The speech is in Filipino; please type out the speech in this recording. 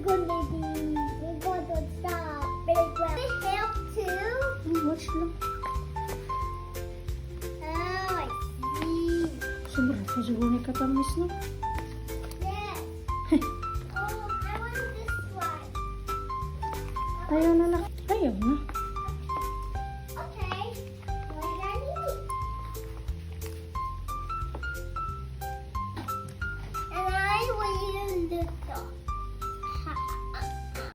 gonna be, we're gonna stop big well. I help too? Watch lang. Oh, I see. Sobra sa siguro ni katamis, no? Yes. Oh, I want this one. Ayaw na na. Ayaw na.